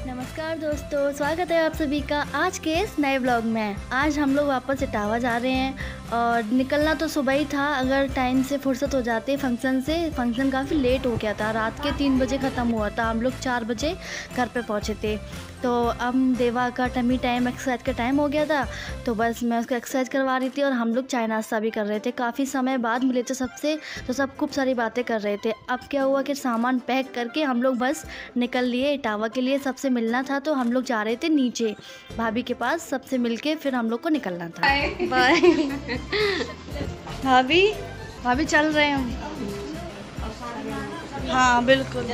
नमस्कार दोस्तों, स्वागत है आप सभी का आज के इस नए ब्लॉग में। आज हम लोग वापस इटावा जा रहे हैं और निकलना तो सुबह ही था, अगर टाइम से फुर्सत हो जाते फंक्शन से। फंक्शन काफ़ी लेट हो गया था, रात के 3 बजे ख़त्म हुआ था, हम लोग 4 बजे घर पे पहुँचे थे। तो अब देवा का टमी टाइम एक्सरसाइज का टाइम हो गया था, तो बस मैं उसको एक्सरसाइज करवा रही थी और हम लोग चाय नाश्ता भी कर रहे थे। काफ़ी समय बाद मिले थे सबसे, तो सब खूब सारी बातें कर रहे थे। अब क्या हुआ कि सामान पैक करके हम लोग बस निकल लिए इटावा के लिए। सबसे मिलना था तो हम लोग जा रहे थे नीचे भाभी के पास, सबसे मिलके फिर हम लोग को निकलना था। बाय भाभी चल रहे हैं हम। हाँ बिल्कुल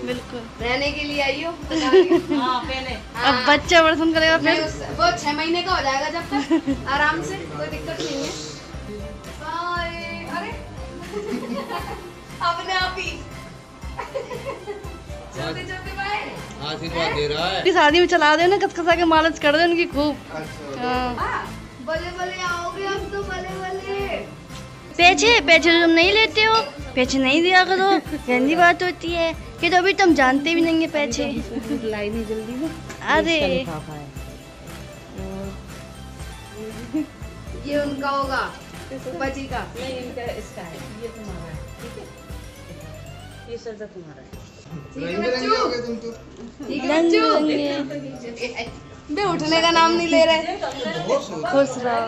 बिल्कुल, रहने के लिए आई हो। अब बच्चा बर्तन करेगा फिर वो 6 महीने का हो जाएगा जब तक आराम से, कोई दिक्कत नहीं है। अरे अपने आप ही जल्दी जल्दी बाय आशीर्वाद दे रहा है। शादी में चला दे ना, कसकसा के मालिश कर दे उनकी खूब। बले बले आओगे अब तो, बले बले। पैसे तुम नहीं लेते हो, पैसे नहीं दिया करो, गंदी बात होती है। कि तो अभी तुम जानते भी नहीं है पैसे। लाइन जल्दी में। अरे ये उनका होगा, फूफा जी का। नहीं, इनका इसका है, ये तुम्हारा है, ठीक है? ये सरदा तुम्हारा है। बे उठने का नाम नहीं ले रहे। खुश रहो।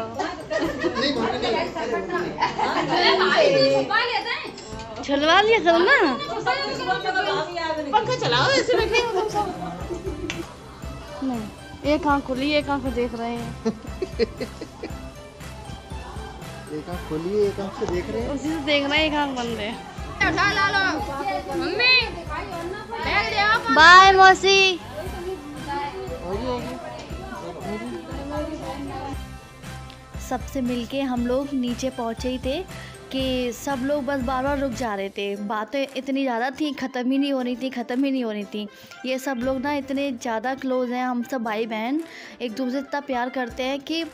छलवा लिया करो ना, पंखा चलाओ, ऐसे बैठे हो सब। नहीं, एक आँख खुली एक आँख देख रहे हैं। एक आँख खोली एक आँख से देख रहे हैं, उसी से देख रहे हैं, एक आँख बंद है। उठा ला लो मम्मी, बाय मौसी। सबसे मिलके हम लोग नीचे पहुँचे ही थे कि सब लोग बस बार बार रुक जा रहे थे। बातें इतनी ज़्यादा थी, ख़त्म ही नहीं हो रही थी। ये सब लोग ना इतने ज़्यादा क्लोज़ हैं, हम सब भाई बहन एक दूसरे से इतना प्यार करते हैं कि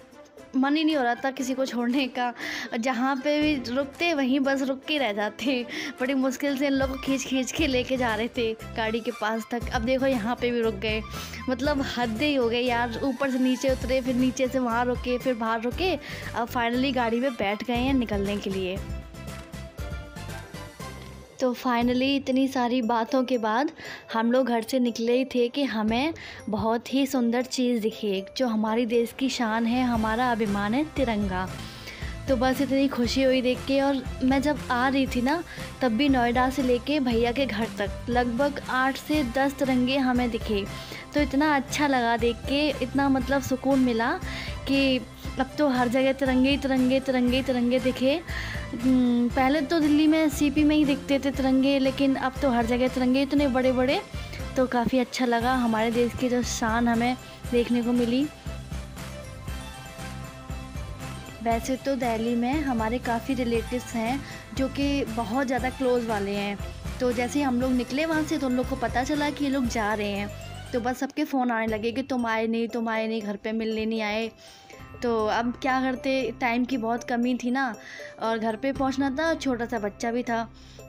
मन ही नहीं हो रहा था किसी को छोड़ने का। जहाँ पे भी रुकते वहीं बस रुक के रह जाते। बड़ी मुश्किल से इन लोगों को खींच के लेके जा रहे थे गाड़ी के पास तक। अब देखो यहाँ पे भी रुक गए, मतलब हद ही हो गई यार। ऊपर से नीचे उतरे, फिर नीचे से वहाँ रुके, फिर बाहर रुके, अब फाइनली गाड़ी में बैठ गए हैं निकलने के लिए। तो फाइनली इतनी सारी बातों के बाद हम लोग घर से निकले ही थे कि हमें बहुत ही सुंदर चीज़ दिखी एक, जो हमारी देश की शान है, हमारा अभिमान है, तिरंगा। तो बस इतनी खुशी हुई देख के। और मैं जब आ रही थी ना, तब भी नोएडा से लेके भैया के घर तक लगभग 8 से 10 तिरंगे हमें दिखे। तो इतना अच्छा लगा देख के, इतना मतलब सुकून मिला कि अब तो हर जगह तिरंगे दिखे। पहले तो दिल्ली में सीपी में ही दिखते थे तिरंगे, लेकिन अब तो हर जगह तिरंगे इतने बड़े बड़े। तो काफ़ी अच्छा लगा, हमारे देश की जो शान हमें देखने को मिली। वैसे तो दिल्ली में हमारे काफ़ी रिलेटिव्स हैं जो कि बहुत ज़्यादा क्लोज़ वाले हैं। तो जैसे ही हम लोग निकले वहाँ से, तो उन लोग को पता चला कि ये लोग जा रहे हैं। तो बस सबके फ़ोन आने लगे कि तुम आए नहीं, घर पे मिलने नहीं आए। तो अब क्या करते, टाइम की बहुत कमी थी ना, और घर पे पहुंचना था, छोटा सा बच्चा भी था।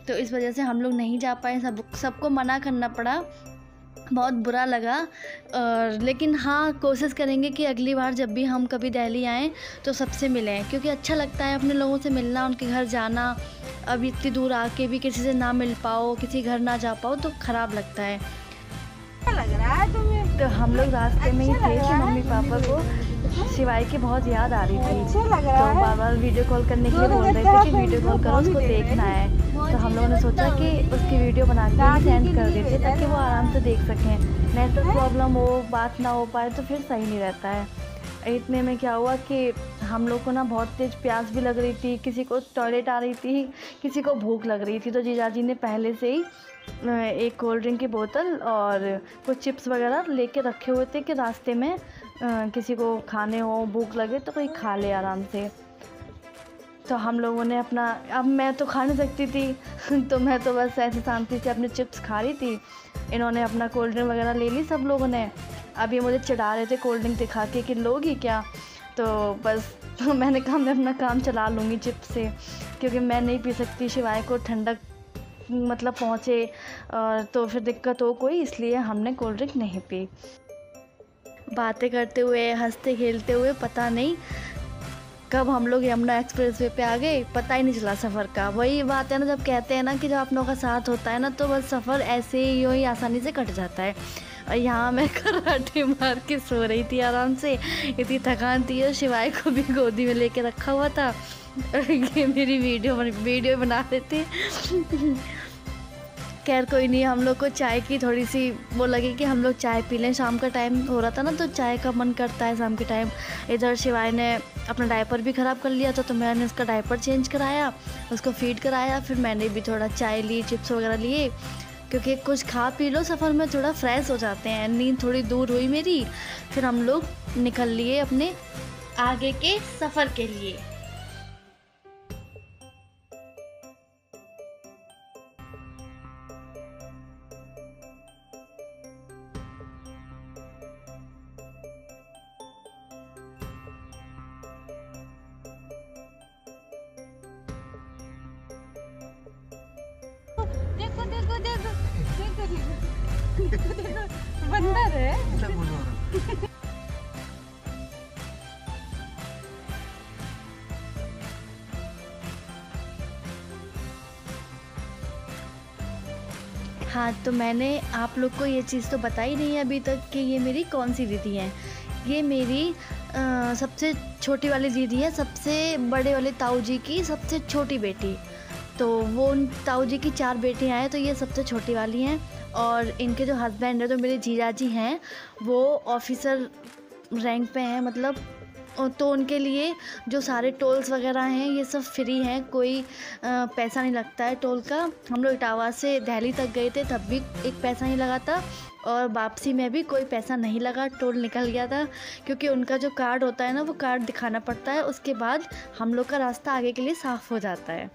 तो इस वजह से हम लोग नहीं जा पाए, सबको मना करना पड़ा, बहुत बुरा लगा। और लेकिन हाँ, कोशिश करेंगे कि अगली बार जब भी हम कभी दिल्ली आएँ तो सबसे मिलें, क्योंकि अच्छा लगता है अपने लोगों से मिलना, उनके घर जाना। अब इतनी दूर आके भी किसी से ना मिल पाओ, किसी घर ना जा पाओ, तो ख़राब लगता है। लग रहा है तुम्हें? तो हम लोग रास्ते में ही थे कि मम्मी पापा को शिवाई की बहुत याद आ रही थी। तो बार बार वीडियो कॉल करने के लिए बोल रहे थे कि वीडियो कॉल करो, उसको देखना है। तो हम लोगों ने सोचा कि उसकी वीडियो बना के सेंड कर देते ताकि वो आराम से देख सकें। नेटवर्क प्रॉब्लम हो, बात ना हो पाए तो फिर सही नहीं रहता है। इतने में क्या हुआ कि हम लोग को ना बहुत तेज़ प्यास भी लग रही थी, किसी को टॉयलेट आ रही थी, किसी को भूख लग रही थी। तो जीजाजी ने पहले से ही एक कोल्ड ड्रिंक की बोतल और कुछ चिप्स वगैरह लेके रखे हुए थे कि रास्ते में किसी को खाने हो, भूख लगे तो कोई खा ले आराम से। तो हम लोगों ने अपना, अब मैं तो खा नहीं सकती थी तो मैं तो बस ऐसे शांति से अपने चिप्स खा रही थी। इन्होंने अपना कोल्ड ड्रिंक वगैरह ले ली सब लोगों ने। अब ये मुझे चिढ़ा रहे थे कोल्ड ड्रिंक दिखा के कि लोगी क्या, तो बस मैंने कहा मैं अपना काम चला लूँगी चिप से, क्योंकि मैं नहीं पी सकती, शिवाय को ठंडक मतलब पहुँचे तो फिर दिक्कत हो कोई, इसलिए हमने कोल्ड ड्रिंक नहीं पी। बातें करते हुए हंसते खेलते हुए पता नहीं कब हम लोग यमुना एक्सप्रेसवे पे आ गए, पता ही नहीं चला सफ़र का। वही बात है ना, जब कहते हैं ना कि जब आप लोगों का साथ होता है ना तो बस सफ़र ऐसे ही आसानी से कट जाता है। और यहाँ मैं कराटे मार के सो रही थी आराम से, इतनी थकान थी, और शिवाय को भी गोदी में लेके रखा हुआ था और ये मेरी वीडियो बना रहे थे। खैर कोई नहीं, हम लोग को चाय की थोड़ी सी वो लगी कि हम लोग चाय पी लें, शाम का टाइम हो रहा था ना तो चाय का मन करता है शाम के टाइम। इधर शिवाय ने अपना डायपर भी ख़राब कर लिया था तो मैंने उसका डायपर चेंज कराया, उसको फीड कराया, फिर मैंने भी थोड़ा चाय ली, चिप्स वगैरह लिए, क्योंकि कुछ खा पी लो सफ़र में थोड़ा फ्रेश हो जाते हैं। नींद थोड़ी दूर हुई मेरी, फिर हम लोग निकल लिए अपने आगे के सफ़र के लिए। देखो देखो देखो देखो देखो देखो बंदर है। हाँ, तो मैंने आप लोग को ये चीज़ तो बताई नहीं है अभी तक कि ये मेरी कौन सी दीदी हैं। ये मेरी सबसे छोटी वाली दीदी है, सबसे बड़े वाले ताऊ जी की सबसे छोटी बेटी। तो वो उन ताऊ जी की 4 बेटियाँ हैं, तो ये सबसे छोटी वाली हैं। और इनके जो हस्बैंड है, तो मेरे जीजा जी हैं, वो ऑफिसर रैंक पे हैं मतलब, तो उनके लिए जो सारे टोल्स वगैरह हैं ये सब फ्री हैं, कोई पैसा नहीं लगता है टोल का। हम लोग इटावा से दिल्ली तक गए थे तब भी एक पैसा नहीं लगा था, और वापसी में भी कोई पैसा नहीं लगा, टोल निकल गया था, क्योंकि उनका जो कार्ड होता है ना वो कार्ड दिखाना पड़ता है, उसके बाद हम लोग का रास्ता आगे के लिए साफ़ हो जाता है।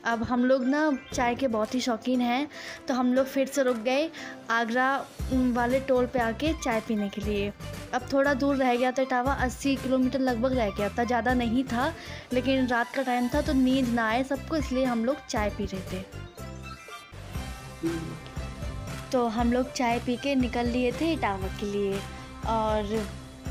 अब हम लोग ना चाय के बहुत ही शौकीन हैं, तो हम लोग फिर से रुक गए आगरा वाले टोल पे आके चाय पीने के लिए। अब थोड़ा दूर रह गया था इटावा, 80 किलोमीटर लगभग रह गया था, ज़्यादा नहीं था, लेकिन रात का टाइम था तो नींद ना आए सबको, इसलिए हम लोग चाय पी रहे थे। तो हम लोग चाय पी के निकल लिए थे इटावा के लिए। और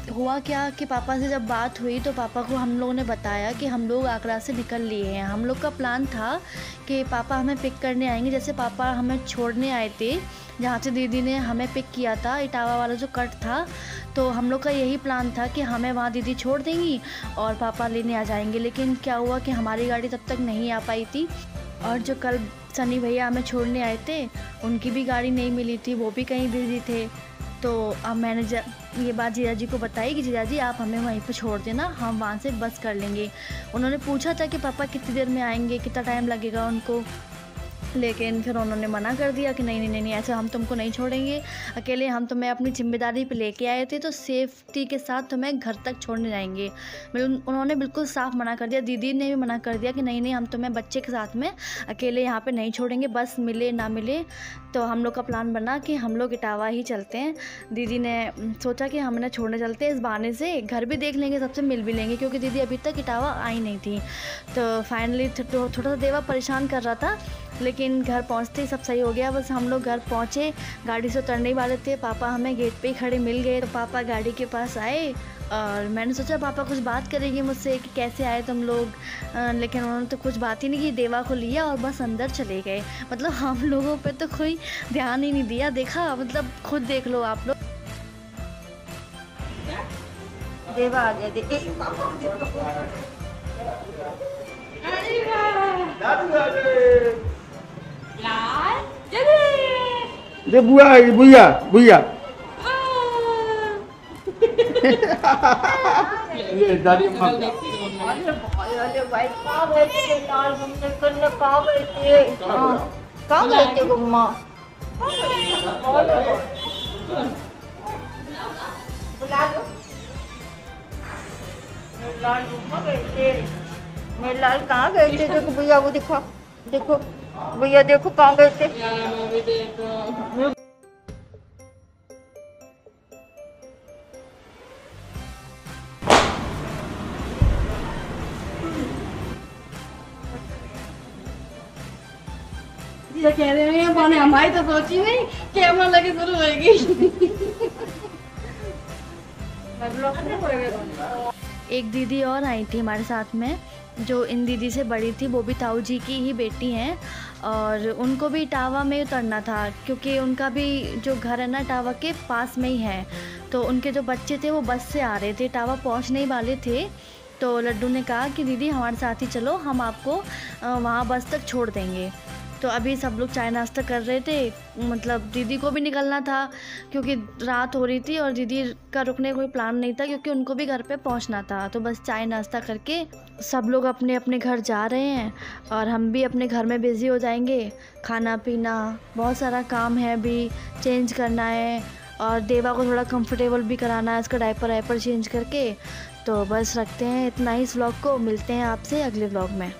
हुआ क्या कि पापा से जब बात हुई तो पापा को हम लोगों ने बताया कि हम लोग आगरा से निकल लिए हैं। हम लोग का प्लान था कि पापा हमें पिक करने आएंगे, जैसे पापा हमें छोड़ने आए थे जहाँ से दीदी ने हमें पिक किया था, इटावा वाला जो कट था, तो हम लोग का यही प्लान था कि हमें वहाँ दीदी छोड़ देंगी और पापा लेने आ जाएंगे। लेकिन क्या हुआ कि हमारी गाड़ी तब तक नहीं आ पाई थी, और जो कल सनी भैया हमें छोड़ने आए थे उनकी भी गाड़ी नहीं मिली थी, वो भी कहीं बिजी थे। तो अब मैंने ये बात जीजा जी को बताई कि जीजा जी आप हमें वहीं पर छोड़ देना, हम वहाँ से बस कर लेंगे। उन्होंने पूछा था कि पापा कितनी देर में आएंगे, कितना टाइम लगेगा उनको, लेकिन फिर उन्होंने मना कर दिया कि नहीं नहीं नहीं, नहीं ऐसे हम तुमको नहीं छोड़ेंगे अकेले, हम तुम्हें अपनी जिम्मेदारी पे लेके आए थे तो सेफ्टी के साथ तुम्हें घर तक छोड़ने जाएंगे। उन्होंने बिल्कुल साफ मना कर दिया, दीदी ने भी मना कर दिया कि नहीं नहीं हम तुम्हें बच्चे के साथ में अकेले यहाँ पे नहीं छोड़ेंगे, बस मिले ना मिले। तो हम लोग का प्लान बना कि हम लोग इटावा ही चलते हैं। दीदी ने सोचा कि हमने छोड़ने चलते हैं, इस बहाने से घर भी देख लेंगे, सबसे मिल भी लेंगे, क्योंकि दीदी अभी तक इटावा आई नहीं थी। तो फाइनली थोड़ा सा देवा परेशान कर रहा था, लेकिन घर पहुंचते ही सब सही हो गया। बस हम लोग घर पहुंचे, गाड़ी से उतरने वाले थे, पापा हमें गेट पे ही खड़े मिल गए। तो पापा गाड़ी के पास आए और मैंने सोचा पापा कुछ बात करेंगे मुझसे कि कैसे आए तुम लोग, लेकिन उन्होंने तो कुछ बात ही नहीं की, देवा को लिया और बस अंदर चले गए। मतलब हम लोगों पे तो कोई ध्यान ही नहीं दिया, देखा मतलब खुद देख लो आप लोग। देवा आ गया, दे बुआ बुआ बुआ ये दादी अम्मा अरे भाई कहाँ गए थे लाल घूमने करने, कहाँ गए थे, कहाँ गए थे गुम्मा, बुला दो। लाल घूमने गए थे, मेरे लाल कहाँ गए थे, देखो भैया वो दिखा, देखो भैया देखो कहाँ गए थे। से कह रहे हैं मैंने हमारी तो सोची नहीं कैमरा लगे शुरू होएगी। एक दीदी और आई थी हमारे साथ में, जो इन दीदी से बड़ी थी, वो भी ताऊ जी की ही बेटी हैं और उनको भी इटावा में उतरना था क्योंकि उनका भी जो घर है ना इटावा के पास में ही है। तो उनके जो बच्चे थे वो बस से आ रहे थे, इटावा पहुंचने ही वाले थे। तो लड्डू ने कहा कि दीदी हमारे साथ ही चलो, हम आपको वहाँ बस तक छोड़ देंगे। तो अभी सब लोग चाय नाश्ता कर रहे थे, मतलब दीदी को भी निकलना था क्योंकि रात हो रही थी और दीदी का रुकने का कोई प्लान नहीं था क्योंकि उनको भी घर पे पहुंचना था। तो बस चाय नाश्ता करके सब लोग अपने अपने घर जा रहे हैं और हम भी अपने घर में बिज़ी हो जाएंगे। खाना पीना, बहुत सारा काम है, अभी चेंज करना है और देवा को थोड़ा कंफर्टेबल भी कराना है, इसका डायपर वाइपर चेंज करके। तो बस रखते हैं इतना ही इस व्लॉग को, मिलते हैं आपसे अगले व्लॉग में।